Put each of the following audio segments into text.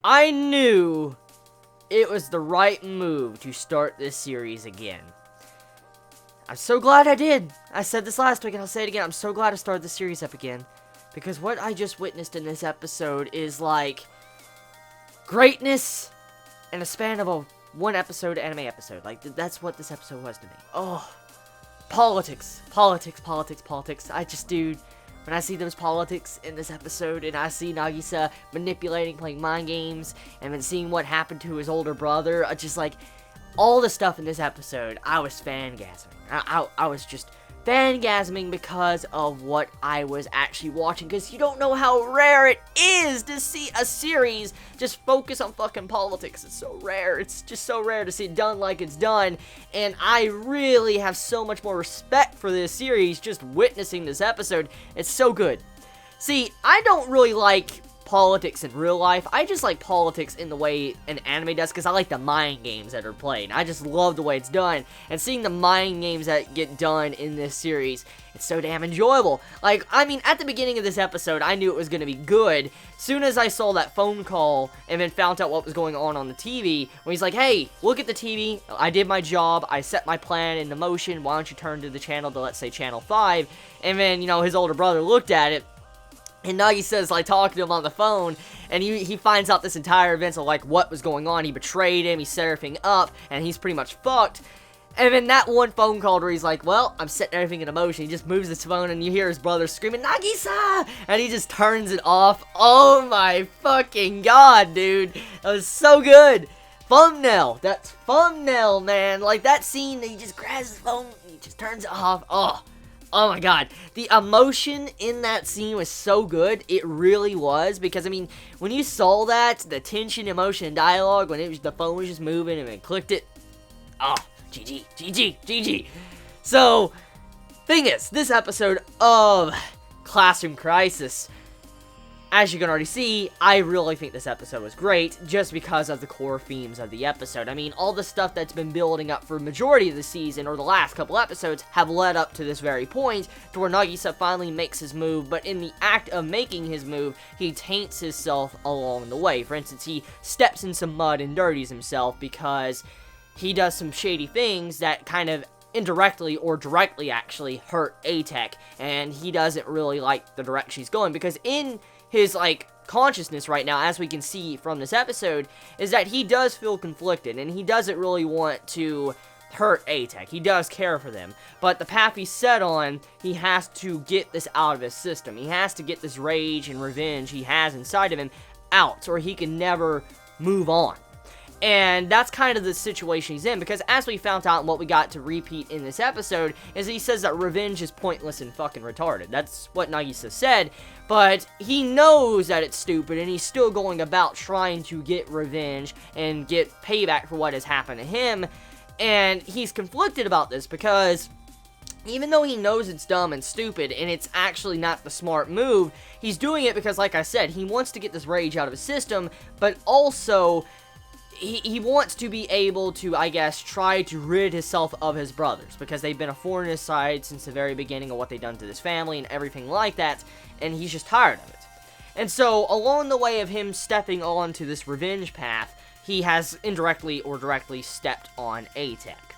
I knew it was the right move to start this series again. I'm so glad I did. I said this last week and I'll say it again. I'm so glad I started this series up again. Because what I just witnessed in this episode is like greatness in a span of a one episode anime episode. Like, that's what this episode was to me. Oh, politics. I just, dude, when I see those politics in this episode, and I see Nagisa manipulating, playing mind games, and then seeing what happened to his older brother, just like, all the stuff in this episode, I was fangasming. I was just fangasming because of what I was actually watching, because you don't know how rare it is to see a series just focus on fucking politics. It's so rare. It's just so rare to see it done like it's done, and I really have so much more respect for this series just witnessing this episode. It's so good. See, I don't really like politics in real life. I just like politics in the way an anime does, because I like the mind games that are played. I just love the way it's done, and seeing the mind games that get done in this series, it's so damn enjoyable. Like, I mean, at the beginning of this episode, I knew it was going to be good. Soon as I saw that phone call, and then found out what was going on the TV, when he's like, hey, look at the TV, I did my job, I set my plan into motion, why don't you turn to the channel to, let's say, channel 5, and then, you know, his older brother looked at it, and Nagisa's like talking to him on the phone, and he finds out this entire event of like what was going on. He betrayed him, he set everything up, and he's pretty much fucked. And then that one phone call where he's like, well, I'm setting everything into motion. He just moves his phone, and you hear his brother screaming, Nagisa! And he just turns it off. Oh my fucking god, dude. That was so good. Thumbnail. That's thumbnail, man. Like that scene, he just grabs his phone, and he just turns it off. Oh my god, the emotion in that scene was so good. It really was, because I mean, when you saw that, the tension, emotion, and dialogue, when the phone was just moving and it clicked it, oh, GG. So, thing is, this episode of Classroom Crisis, as you can already see, I really think this episode was great, just because of the core themes of the episode. I mean, all the stuff that's been building up for majority of the season, or the last couple episodes, have led up to this very point, to where Nagisa finally makes his move, but in the act of making his move, he taints himself along the way. For instance, he steps in some mud and dirties himself, because he does some shady things that kind of indirectly or directly actually hurt A-Tech, and he doesn't really like the direction he's going, because in his, like, consciousness right now, as we can see from this episode, is that he does feel conflicted, and he doesn't really want to hurt A-Tech. He does care for them, but the path he's set on, he has to get this out of his system. He has to get this rage and revenge he has inside of him out, or he can never move on. And that's kind of the situation he's in, because as we found out and what we got to repeat in this episode, is he says that revenge is pointless and fucking retarded. That's what Nagisa said, but he knows that it's stupid, and he's still going about trying to get revenge and get payback for what has happened to him, and he's conflicted about this, because even though he knows it's dumb and stupid, and it's actually not the smart move, he's doing it because, like I said, he wants to get this rage out of his system, but also he wants to be able to, I guess, try to rid himself of his brothers, because they've been a thorn in his side since the very beginning of what they've done to his family and everything like that, and he's just tired of it. And so, along the way of him stepping onto this revenge path, he has indirectly or directly stepped on A-Tech.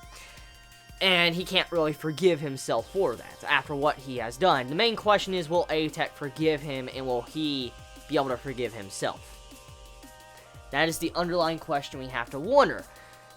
And he can't really forgive himself for that, after what he has done. The main question is, will A-Tech forgive him, and will he be able to forgive himself? That is the underlying question we have to wonder.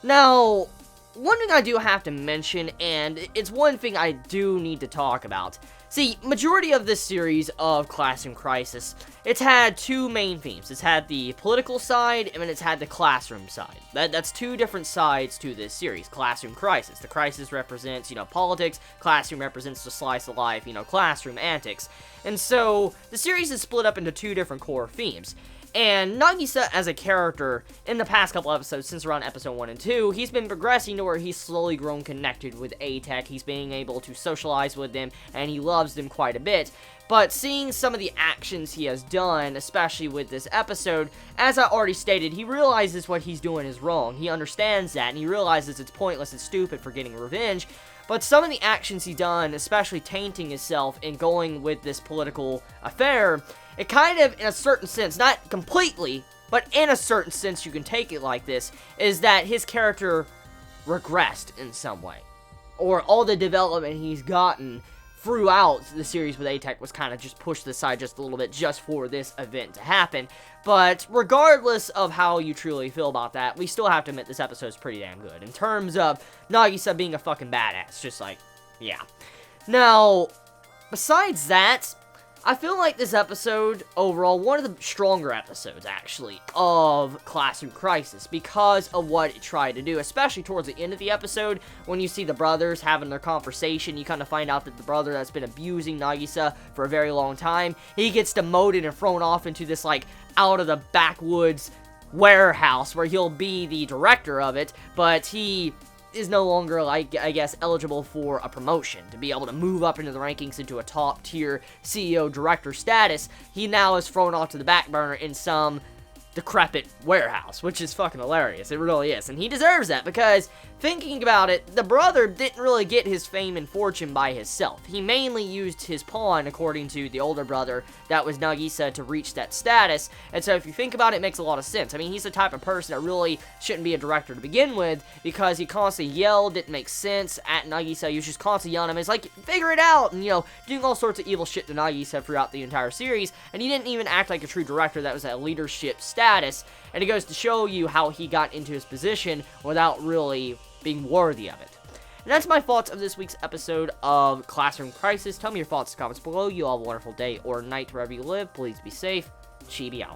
Now, one thing I do have to mention, and it's one thing I do need to talk about. See, majority of this series of Classroom Crisis, it's had two main themes. It's had the political side, and then it's had the classroom side. That's two different sides to this series, Classroom Crisis. The crisis represents, politics. Classroom represents the slice of life, classroom antics. And so, the series is split up into two different core themes. And Nagisa, as a character, in the past couple episodes, since around episode 1 and 2, he's been progressing to where he's slowly grown connected with A-Tech. He's being able to socialize with them, and he loves them quite a bit. But seeing some of the actions he has done, especially with this episode, as I already stated, he realizes what he's doing is wrong. He understands that, and he realizes it's pointless and stupid for getting revenge. but some of the actions he done, especially tainting himself and going with this political affair, it kind of, in a certain sense, not completely, but in a certain sense you can take it like this, is that his character regressed in some way. Or all the development he's gotten throughout the series with A-Tech was kind of just pushed aside just a little bit just for this event to happen. But regardless of how you truly feel about that, we still have to admit this episode is pretty damn good. In terms of Nagisa being a fucking badass, just like, yeah. Now, besides that, I feel like this episode, overall, one of the stronger episodes, actually, of Classroom Crisis, because of what it tried to do, especially towards the end of the episode, when you see the brothers having their conversation, you kind of find out that the brother that's been abusing Nagisa for a very long time, he gets demoted and thrown off into this, like, out-of-the-backwoods warehouse, where he'll be the director of it, but he is no longer, like, I guess, eligible for a promotion, to be able to move up into the rankings into a top-tier CEO director status. He now is thrown off to the back burner in some decrepit warehouse, which is fucking hilarious. It really is, and he deserves that, because thinking about it, the brother didn't really get his fame and fortune by himself. He mainly used his pawn, according to the older brother, that was Nagisa, to reach that status, and so if you think about it, it makes a lot of sense. I mean, he's the type of person that really shouldn't be a director to begin with, because he constantly yelled, didn't make sense at Nagisa. He was just constantly yelling at him. It's like, figure it out, and, you know, doing all sorts of evil shit to Nagisa throughout the entire series, and he didn't even act like a true director that was at leadership status, and it goes to show you how he got into his position without really being worthy of it. And that's my thoughts of this week's episode of Classroom Crisis. Tell me your thoughts in the comments below. You all have a wonderful day or night wherever you live. Please be safe. Chibi out.